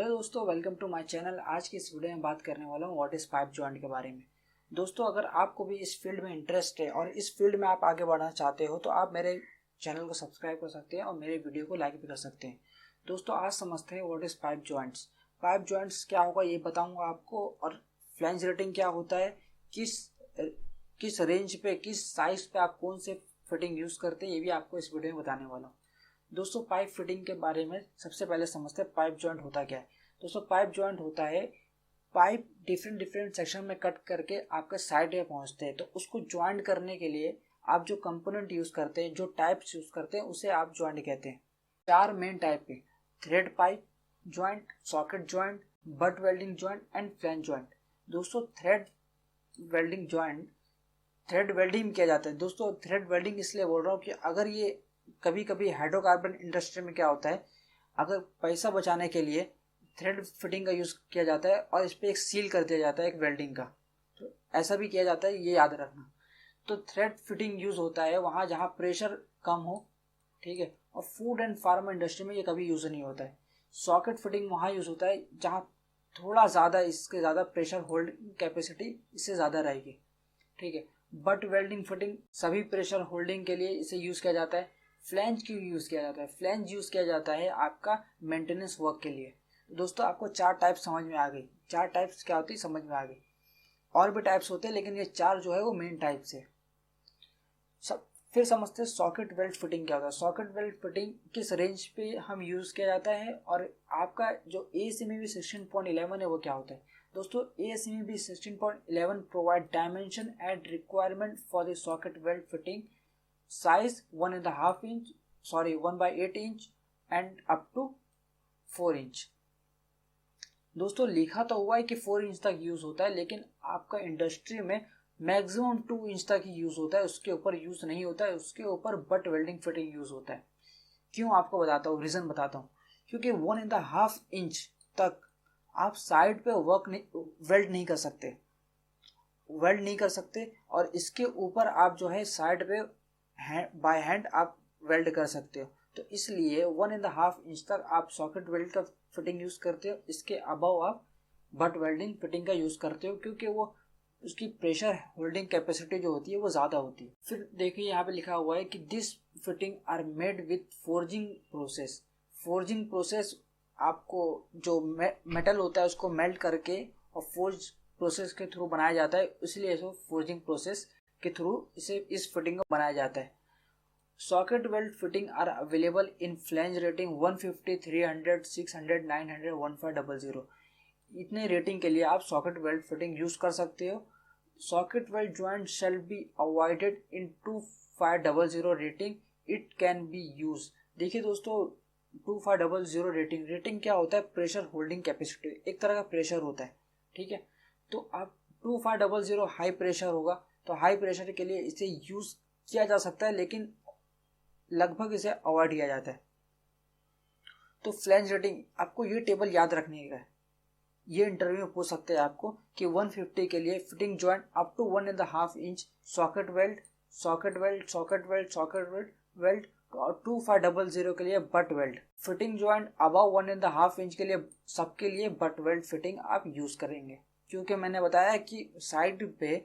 Hello दोस्तों, welcome to my channel. आज की इस वीडियो में बात करने वाला हूँ व्हाट इज पाइप जॉइंट के बारे में। दोस्तों, अगर आपको भी इस फील्ड में इंटरेस्ट है और इस फील्ड में आप आगे बढ़ना चाहते हो तो आप मेरे चैनल को सब्सक्राइब कर सकते हैं और मेरे वीडियो को लाइक भी कर सकते हैं। दोस्तों, आज समझते हैं what is pipe joints. Pipe joints क्या होगा ये बताऊंगा आपको, और फ्लैंज रेटिंग क्या होता है, किस किस रेंज पे, किस साइज पे आप कौन से फिटिंग यूज करते हैं, ये भी आपको इस वीडियो में बताने वाला हूँ। दोस्तों, पाइप फिटिंग के बारे में सबसे पहले समझते हैं पाइप जॉइंट होता क्या है। दोस्तों, पाइप जॉइंट होता है पाइप डिफरेंट सेक्शन में कट करके आपके साइड में पहुंचते हैं, तो उसको ज्वाइंट करने के लिए आप जो कंपोनेंट यूज करते हैं, जो टाइप्स यूज करते हैं, उसे आप ज्वाइंट कहते हैं। चार मेन टाइप के: thread pipe joint, socket joint, butt welding joint and flange joint. दोस्तों, वेल्डिंग ज्वाइंट थ्रेड वेल्डिंग में किया जाता है। दोस्तों, थ्रेड वेल्डिंग इसलिए बोल रहा हूँ कि अगर ये कभी कभी हाइड्रोकार्बन इंडस्ट्री में क्या होता है, अगर पैसा बचाने के लिए थ्रेड फिटिंग का यूज किया जाता है और इस पर एक सील कर दिया जाता है एक वेल्डिंग का, तो ऐसा भी किया जाता है, ये याद रखना। तो थ्रेड फिटिंग यूज होता है वहाँ जहाँ प्रेशर कम हो, ठीक है, और फूड एंड फार्मा इंडस्ट्री में ये कभी यूज नहीं होता है। सॉकेट फिटिंग वहाँ यूज होता है जहाँ थोड़ा ज़्यादा, इसके ज़्यादा प्रेशर होल्ड कैपेसिटी इससे ज़्यादा रहेगी, ठीक है। बट वेल्डिंग फिटिंग सभी प्रेशर होल्डिंग के लिए इसे यूज किया जाता है। फ्लैंज क्यों यूज किया जाता है? फ्लैंज यूज किया जाता है आपका मेंटेनेंस वर्क के लिए। दोस्तों, आपको चार टाइप समझ में आ गई। चार टाइप्स क्या होती है समझ में आ गई। और भी टाइप्स होते हैं लेकिन ये चार जो है वो मेन टाइप्स है। सब फिर समझते हैं सॉकेट वेल्ड फिटिंग क्या होता है। सॉकेट वेल्ड फिटिंग किस रेंज पे हम यूज किया जाता है, और आपका जो ASME 16.11 है वो क्या होता है। दोस्तों, ASME 16.11 provide dimension and requirement for the socket weld fitting size 1/8 inch and up to 4 inch. दोस्तों, लिखा तो हुआ है कि 4 इंच तक यूज होता है, लेकिन आपका इंडस्ट्री में मैक्सिमम 2 इंच तक ही यूज होता है, उसके ऊपर यूज नहीं होता है। उसके ऊपर बट वेल्डिंग फिटिंग यूज होता है। क्यों, आपको बताता हूँ, रीजन बताता हूँ। क्योंकि 1.5 इंच तक आप साइड पे वेल्ड नहीं कर सकते, और इसके ऊपर आप जो है साइड पे बाय हैंड आप वेल्ड कर सकते हो। तो इसलिए 1.5 इंच तक आप सॉकेट वेल्ड का फिटिंग यूज करते हो। इसके अबव आप बट वेल्डिंग फिटिंग का यूज करते हो, क्योंकि वो उसकी प्रेशर होल्डिंग कैपेसिटी जो होती है वो ज्यादा होती है। फिर देखिए यहाँ पे लिखा हुआ है कि this fitting are made with forging process. Forging process आपको जो मेटल होता है उसको मेल्ट करके और फोर्ज प्रोसेस के थ्रू बनाया जाता है, इसलिए इसको फोर्जिंग प्रोसेस के थ्रू इसे इस फिटिंग को बनाया जाता है। Socket weld fitting are available in flange rating 150, 300, 600, 900, 1500। इतने रेटिंग के लिए आप सॉकेट वेल्ड फिटिंग यूज कर सकते हो। Socket weld joint shall be avoided in 2500 rating, it can be use. देखिए दोस्तों, 2500 रेटिंग क्या होता है? प्रेशर होल्डिंग कैपेसिटी, एक तरह का प्रेशर होता है, ठीक है। तो आप 2500 हाई प्रेशर होगा, तो हाई प्रेशर के लिए इसे यूज किया जा सकता है, लेकिन लगभग इसे अवॉइड किया जाता है। तो फ्लैंज रेटिंग आपको ये टेबल याद रखने का है। ये इंटरव्यू में पूछ सकते हैं आपको कि 150 के लिए fitting joint up to 1.5 inch socket weld, socket weld, socket weld, socket weld weld, और 2500 के लिए butt weld fitting joint above 1.5 inch के लिए सबके लिए बट वेल्ड फिटिंग आप यूज करेंगे। क्योंकि मैंने बताया कि साइड पे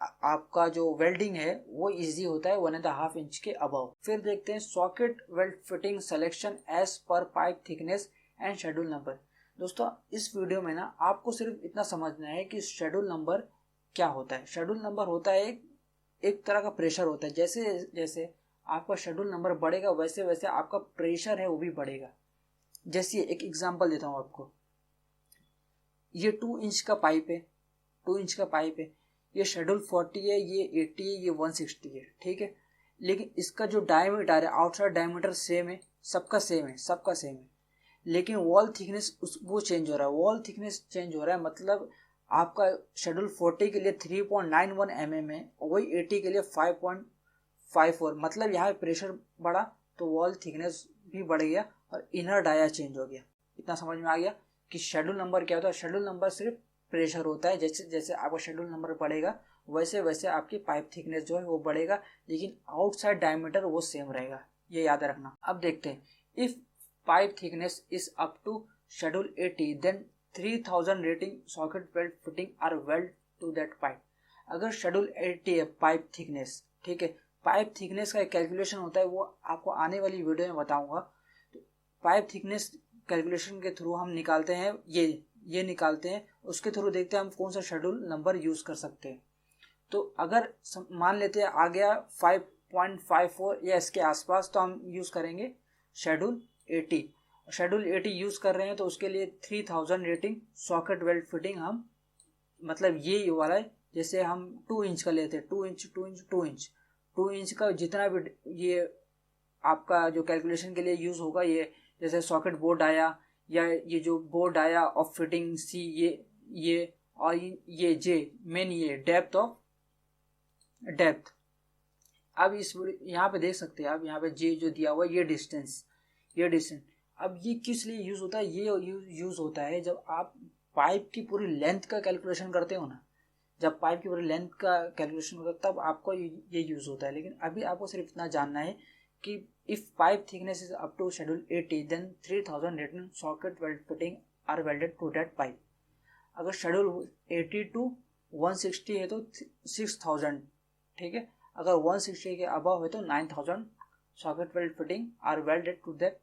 आपका जो वेल्डिंग है वो इजी होता है 1.5 इंच के अबव। फिर देखते हैं socket weld fitting selection as पर pipe thickness and schedule number. दोस्तों, इस वीडियो में ना आपको सिर्फ इतना समझना है कि शेड्यूल नंबर क्या होता है। शेड्यूल नंबर होता है एक तरह का प्रेशर होता है। जैसे जैसे आपका शेड्यूल नंबर बढ़ेगा वैसे वैसे आपका प्रेशर है वो भी बढ़ेगा। जैसे एक एग्जांपल देता हूँ आपको। ये 2 इंच का पाइप है, 2 इंच का पाइप है, ये शेड्यूल 40 है, ये 80 है, ये 160 है, ठीक है। लेकिन इसका जो डायमीटर है, आउटसाइड डायमीटर सेम है, सबका सेम है, लेकिन वॉल थिकनेस वो चेंज हो रहा है। वॉल थिकनेस चेंज हो रहा है, मतलब आपका शेड्यूल 40 के लिए 3.91 mm है, वही 80 के लिए 5.54। मतलब यहाँ पे प्रेशर बढ़ा तो वॉल थिकनेस भी बढ़ गया और इनर डाया चेंज हो गया। इतना समझ में आ गया कि शेड्यूल नंबर क्या होता है। शेड्यूल नंबर सिर्फ प्रेशर होता है। जैसे जैसे आपका शेड्यूल नंबर बढ़ेगा वैसे वैसे आपकी पाइप थिकनेस जो है वो बढ़ेगा, लेकिन आउटसाइड डायमीटर वो सेम रहेगा, ये याद रखना। अब देखते हैं, if pipe thickness is up to schedule 80 then 3000 rating socket weld fitting are weld to that pipe. अगर शेड्यूल 80 है पाइप थिकनेस, ठीक है, पाइप थिकनेस का एक कैलकुलेशन होता है, वो आपको आने वाली वीडियो में बताऊंगा। तो पाइप थिकनेस कैलकुलेशन के थ्रू हम निकालते हैं, ये निकालते हैं, उसके थ्रू देखते हैं हम कौन सा शेड्यूल नंबर यूज कर सकते हैं। तो अगर मान लेते हैं आ गया 5.54 या इसके आसपास, तो हम यूज करेंगे शेड्यूल 80। शेड्यूल 80 यूज कर रहे हैं तो उसके लिए 3000 रेटिंग सॉकेट वेल्ड फिटिंग हम, मतलब ये वाला है, जैसे हम 2 इंच का लेते हैं, 2 इंच 2 इंच 2 इंच 2 इंच का जितना भी ये आपका जो कैलकुलेशन के लिए यूज होगा, ये जैसे सॉकेट बोर्ड आया या ये जो बोर्ड आया ऑफ फिटिंग सी, ये और ये जे मेन, ये डेप्थ। अब इस यहाँ पे देख सकते हैं आप, यहाँ पे जे जो दिया हुआ है, ये डिस्टेंस। अब ये किस लिए यूज होता है? ये यूज होता है जब आप पाइप की पूरी लेंथ का कैलकुलेशन करते हो ना, जब पाइप की पूरी लेंथ का कैलकुलेशन होता है तब आपको ये यूज होता है। लेकिन अभी आपको सिर्फ इतना जानना है कि if pipe thickness is up to schedule 80 then 3000 rating socket weld fitting are welded to that pipe. अगर शेड्यूल 80 टू 160 है तो 6000, ठीक है। अगर 160 के अबव है तो 9000 socket weld fitting are welded to that